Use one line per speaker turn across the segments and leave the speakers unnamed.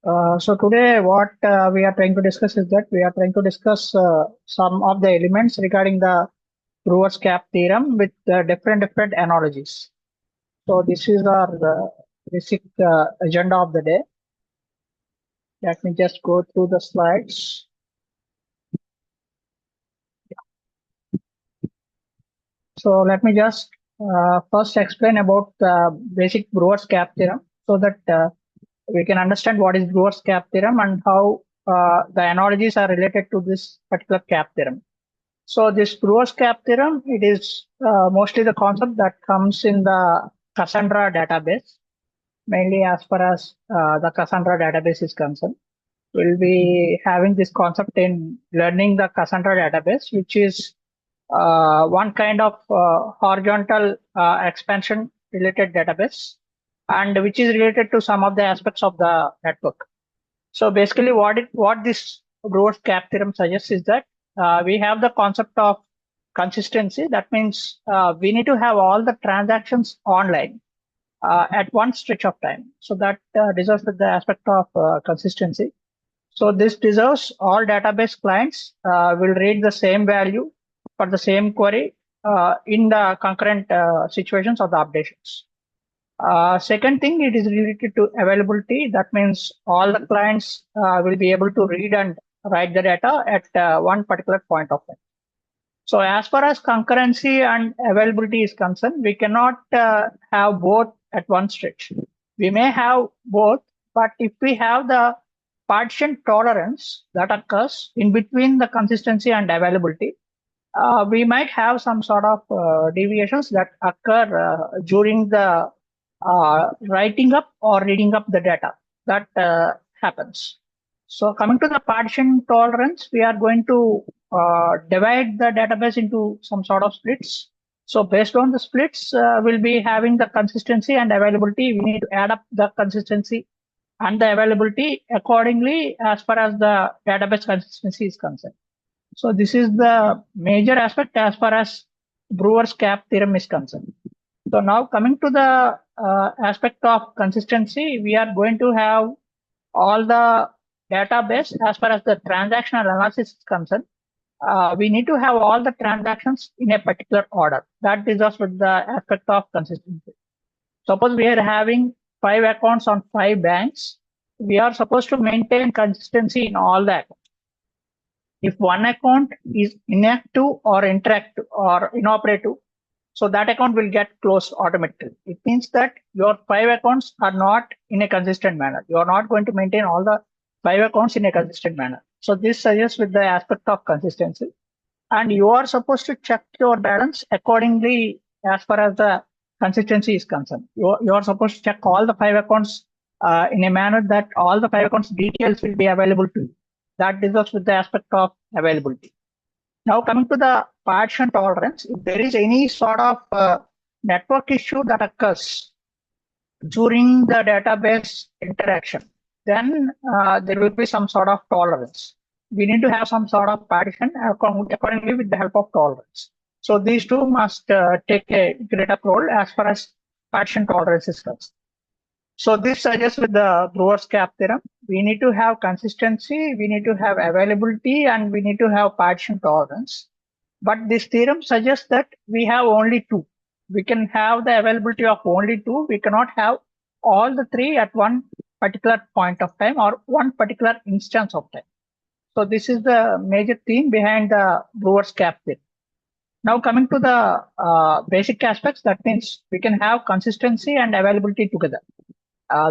So today what we are trying to discuss is that we are trying to discuss some of the elements regarding the Brewer's cap theorem with different analogies. So this is our basic agenda of the day. Let me just go through the slides. So let me just first explain about the basic Brewer's cap theorem so that we can understand what is Brewer's cap theorem and how the analogies are related to this particular cap theorem. So this Brewer's cap theorem, it is mostly the concept that comes in the Cassandra database, mainly as far as the Cassandra database is concerned. We'll be having this concept in learning the Cassandra database, which is one kind of horizontal expansion related database, and which is related to some of the aspects of the network. So basically what this Brewer's cap theorem suggests is that we have the concept of consistency. That means we need to have all the transactions online at one stretch of time. So that deserves with the aspect of consistency. So this deserves all database clients will read the same value for the same query in the concurrent situations of the updations. Second thing, it is related to availability. That means all the clients will be able to read and write the data at one particular point of time. So as far as concurrency and availability is concerned, we cannot have both at one stretch. We may have both, but if we have the partition tolerance that occurs in between the consistency and availability, we might have some sort of deviations that occur during the writing up or reading up the data. That happens. So coming to the partition tolerance, we are going to divide the database into some sort of splits. So based on the splits, we'll be having the consistency and availability. We need to add up the consistency and the availability accordingly as far as the database consistency is concerned. So this is the major aspect as far as Brewer's cap theorem is concerned. So now coming to the aspect of consistency, we are going to have all the database as far as the transactional analysis is concerned. We need to have all the transactions in a particular order. That deserves with the aspect of consistency. Suppose we are having 5 accounts on 5 banks. We are supposed to maintain consistency in all the accounts. If one account is inactive or interactive or inoperative, so that account will get closed automatically. It means that your 5 accounts are not in a consistent manner. You are not going to maintain all the 5 accounts in a consistent manner. So this suggests with the aspect of consistency. And you are supposed to check your balance accordingly as far as the consistency is concerned. You are supposed to check all the 5 accounts in a manner that all the 5 accounts details will be available to you. That deserves with the aspect of availability. Now coming to the partition tolerance, if there is any sort of network issue that occurs during the database interaction, then there will be some sort of tolerance. We need to have some sort of partition accordingly with the help of tolerance. So these two must take a greater role as far as partition tolerance is concerned. So this suggests with the Brewer's cap theorem, we need to have consistency, we need to have availability, and we need to have partition tolerance. But this theorem suggests that we have only 2. We can have the availability of only 2. We cannot have all the 3 at one particular point of time or one particular instance of time. So this is the major theme behind the Brewer's cap theorem. Now coming to the basic aspects, that means we can have consistency and availability together.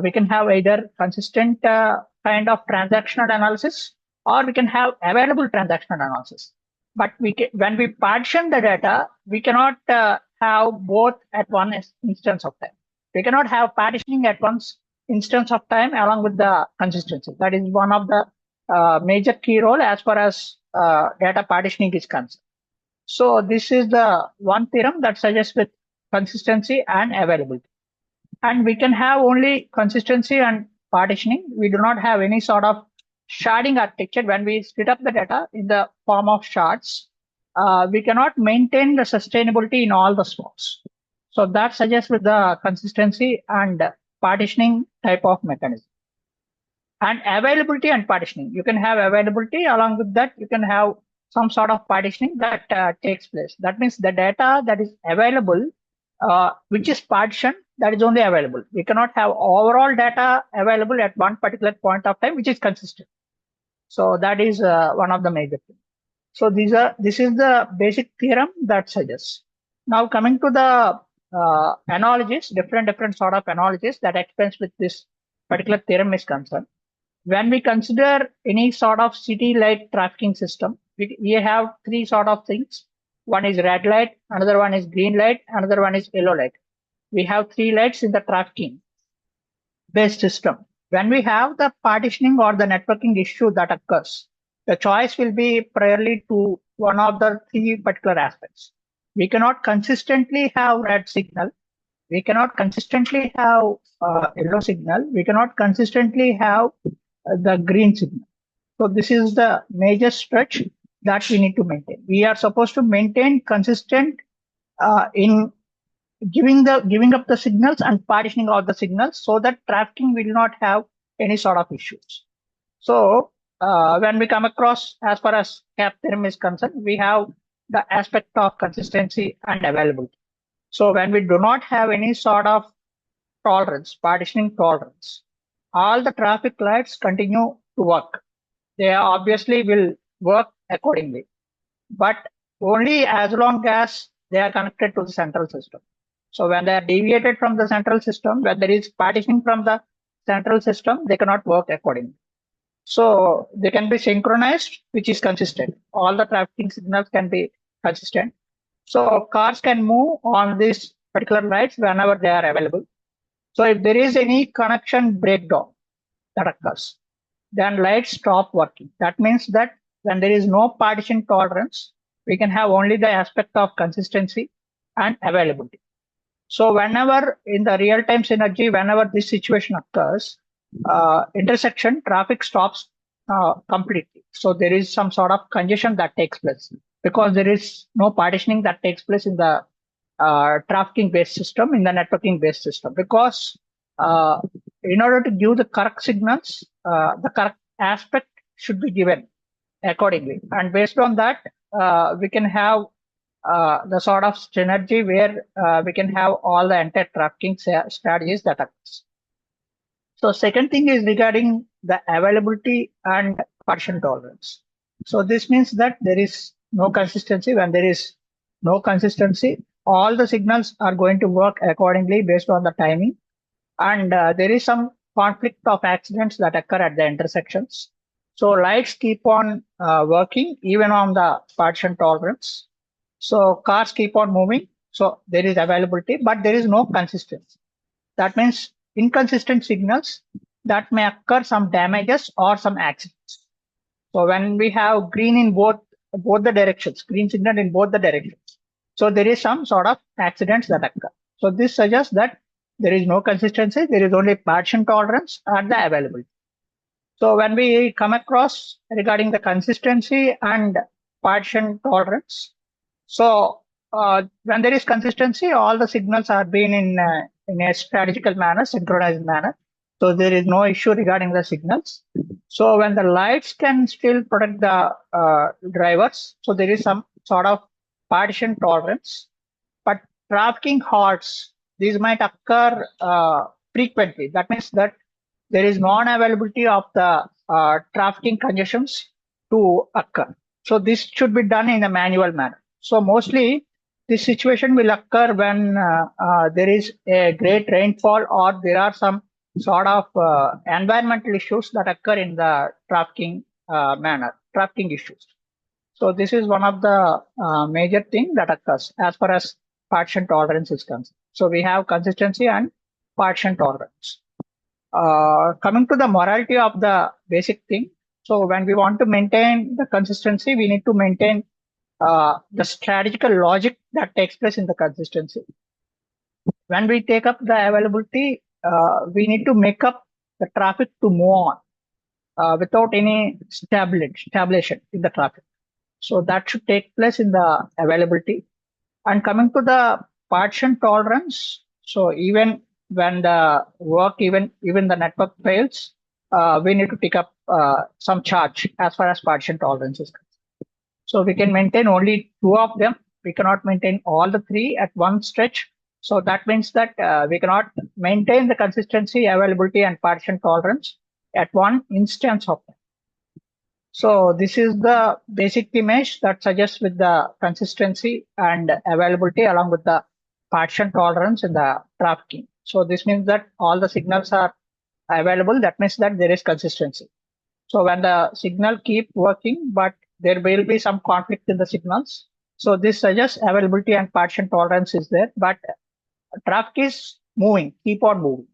We can have either consistent kind of transactional analysis, or we can have available transactional analysis. But when we partition the data, we cannot have both at one instance of time. We cannot have partitioning at one instance of time along with the consistency. That is one of the major key role as far as data partitioning is concerned. So this is the one theorem that suggests with consistency and availability. And we can have only consistency and partitioning. We do not have any sort of sharding architecture. When we split up the data in the form of shards, we cannot maintain the sustainability in all the spots. So that suggests with the consistency and partitioning type of mechanism. And availability and partitioning. You can have availability, along with that, you can have some sort of partitioning that takes place. That means the data that is available, which is partitioned, that is only available. We cannot have overall data available at one particular point of time, which is consistent. So that is one of the major things. So this is the basic theorem that suggests. Now coming to the analogies, different sort of analogies that explains with this particular theorem is concerned. When we consider any sort of city light trafficking system, we have three sort of things. One is red light, another one is green light, another one is yellow light. We have three lights in the trafficking based system. When we have the partitioning or the networking issue that occurs, the choice will be priorly to one of the three particular aspects. We cannot consistently have red signal. We cannot consistently have yellow signal. We cannot consistently have the green signal. So this is the major stretch that we need to maintain. We are supposed to maintain consistent in giving up the signals and partitioning out the signals so that trafficking will not have any sort of issues. So when we come across, as far as CAP theorem is concerned, we have the aspect of consistency and availability. So when we do not have any sort of tolerance, partitioning tolerance, all the traffic lights continue to work. They obviously will work accordingly, but only as long as they are connected to the central system. So when they are deviated from the central system, when there is partitioning from the central system, they cannot work accordingly. So they can be synchronized, which is consistent. All the trafficking signals can be consistent. So cars can move on these particular lights whenever they are available. So if there is any connection breakdown that occurs, then lights stop working. That means that when there is no partition tolerance, we can have only the aspect of consistency and availability. So whenever in the real-time synergy, whenever this situation occurs, intersection traffic stops completely. So there is some sort of congestion that takes place because there is no partitioning that takes place in the trafficking-based system, in the networking-based system. Because in order to give the correct signals, the correct aspect should be given accordingly. And based on that, we can have the sort of synergy where we can have all the anti-trafficking strategies that occurs. So second thing is regarding the availability and partition tolerance. So this means that there is no consistency. When there is no consistency, all the signals are going to work accordingly based on the timing. And there is some conflict of accidents that occur at the intersections. So lights keep on working even on the partition tolerance. So cars keep on moving. So there is availability, but there is no consistency. That means inconsistent signals that may occur some damages or some accidents. So when we have green in both the directions, green signal in both the directions, so there is some sort of accidents that occur. So this suggests that there is no consistency, there is only partition tolerance and the availability. So when we come across regarding the consistency and partition tolerance, so when there is consistency, all the signals are being in a strategical manner, synchronized manner. So there is no issue regarding the signals. So when the lights can still protect the drivers, so there is some sort of partition tolerance. But trafficking halts, these might occur frequently. That means that there is non-availability of the trafficking congestions to occur. So this should be done in a manual manner. So mostly this situation will occur when there is a great rainfall or there are some sort of environmental issues that occur in the trafficking trafficking issues. So this is one of the major thing that occurs as far as partition tolerance is concerned. So we have consistency and partition tolerance. Coming to the morality of the basic thing. So when we want to maintain the consistency, we need to maintain the strategical logic that takes place in the consistency. When we take up the availability, we need to make up the traffic to move on without any stabilization in the traffic. So that should take place in the availability. And coming to the partition tolerance, so even when the work, even the network fails, we need to pick up some charge as far as partition tolerance is concerned. So we can maintain only two of them. We cannot maintain all the three at one stretch. So that means that we cannot maintain the consistency, availability, and partition tolerance at one instance of them. So this is the basic image that suggests with the consistency and availability along with the partition tolerance in the trafficking. So this means that all the signals are available. That means that there is consistency. So when the signal keep working, but there will be some conflict in the signals. So this suggests availability and partition tolerance is there, but traffic is moving, keep on moving,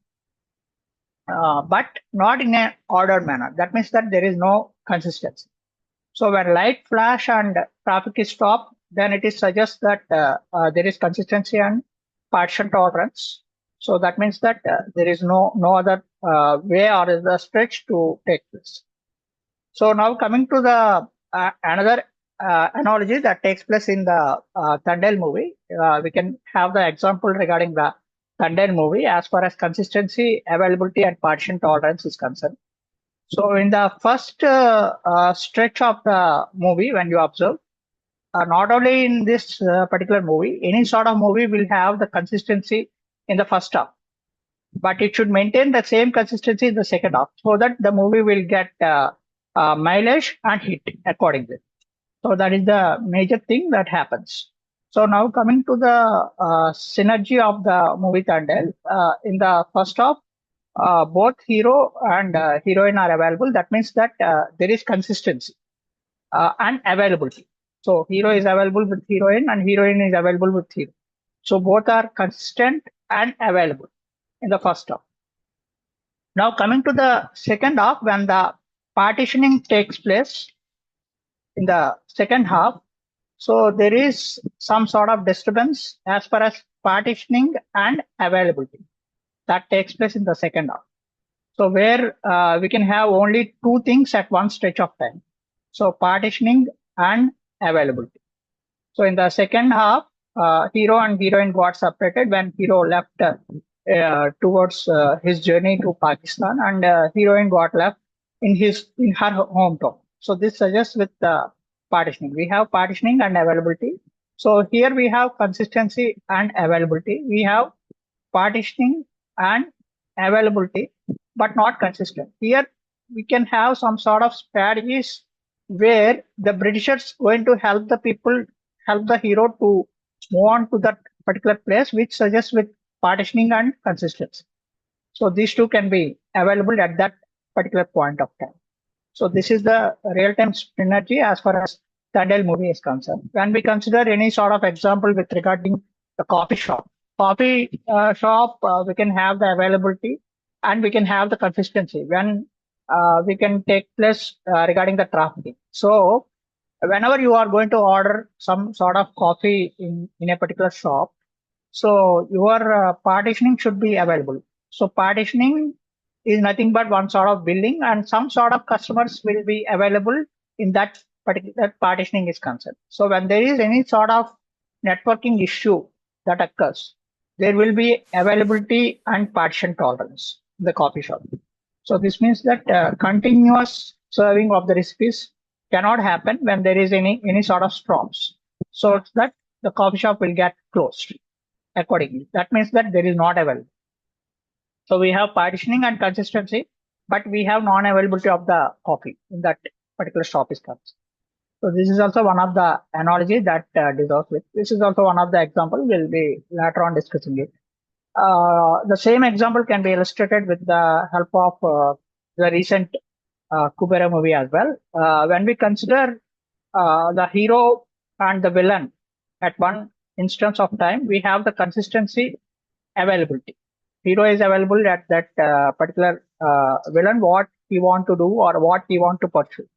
but not in an ordered manner. That means that there is no consistency. So when light flash and traffic is stopped, then it is suggests that there is consistency and partition tolerance. So that means that there is no other way or is the stretch to take this. So now coming to the another analogy that takes place in the Thundel movie, we can have the example regarding the Thundel movie as far as consistency, availability, and partition tolerance is concerned. So in the first stretch of the movie, when you observe, not only in this particular movie, any sort of movie will have the consistency in the first half, but it should maintain the same consistency in the second half so that the movie will get mileage and hit accordingly. So that is the major thing that happens. So now coming to the synergy of the movie Tandel, in the first half, both hero and heroine are available. That means that there is consistency and availability. So hero is available with heroine and heroine is available with hero. So both are consistent and available in the first half. Now coming to the second half, when the partitioning takes place in the second half, so there is some sort of disturbance as far as partitioning and availability that takes place in the second half. So where we can have only two things at one stretch of time. So partitioning and availability. So in the second half, hero and heroine got separated when hero left towards his journey to Pakistan, and heroine got left in her hometown. So this suggests with partitioning. We have partitioning and availability. So here we have consistency and availability. We have partitioning and availability, but not consistent. Here we can have some sort of strategies where the Britishers going to help the people, help the hero to move on to that particular place, which suggests with partitioning and consistency. So these two can be available at that particular point of time. So this is the real-time synergy as far as Tandel movie is concerned. When we consider any sort of example with regarding the coffee shop, we can have the availability and we can have the consistency when we can take place regarding the trafficking. So whenever you are going to order some sort of coffee in a particular shop, so your partitioning should be available. So partitioning is nothing but one sort of billing, and some sort of customers will be available in that particular partitioning is concerned. So when there is any sort of networking issue that occurs, there will be availability and partition tolerance in the coffee shop. So this means that continuous serving of the recipes cannot happen when there is any sort of storms. So that the coffee shop will get closed accordingly. That means that there is not available. So we have partitioning and consistency, but we have non-availability of the coffee in that particular shop is concerned. So this is also one of the analogy that deserves with. This is also one of the example. We'll be later on discussing it. The same example can be illustrated with the help of the recent Kubera movie as well. When we consider the hero and the villain at one instance of time, we have the consistency availability. Hero is available at that particular villain, what he want to do or what he want to pursue.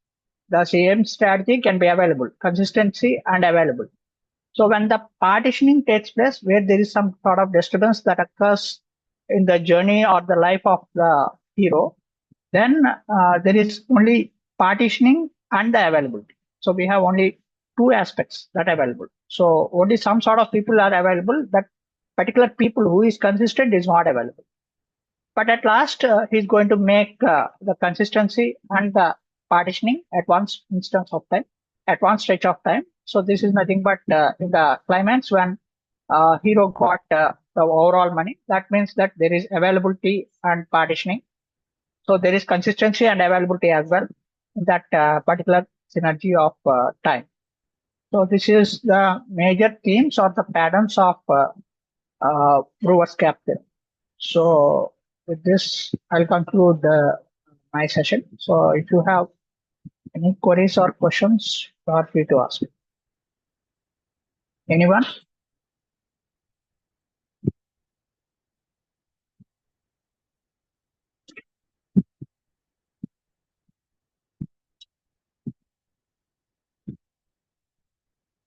The same strategy can be available, consistency and available. So when the partitioning takes place, where there is some sort of disturbance that occurs in the journey or the life of the hero, then there is only partitioning and the availability. So we have only two aspects that are available. So only some sort of people are available. That particular people who is consistent is not available. But at last, he's going to make the consistency and the partitioning at one instance of time, at one stretch of time. So this is nothing but in the climax when hero got the overall money. That means that there is availability and partitioning. So there is consistency and availability as well in that particular synergy of time. So this is the major themes or the patterns of Brewer's cap theorem. So with this, I'll conclude my session. So if you have any queries or questions, feel free to ask. Anyone?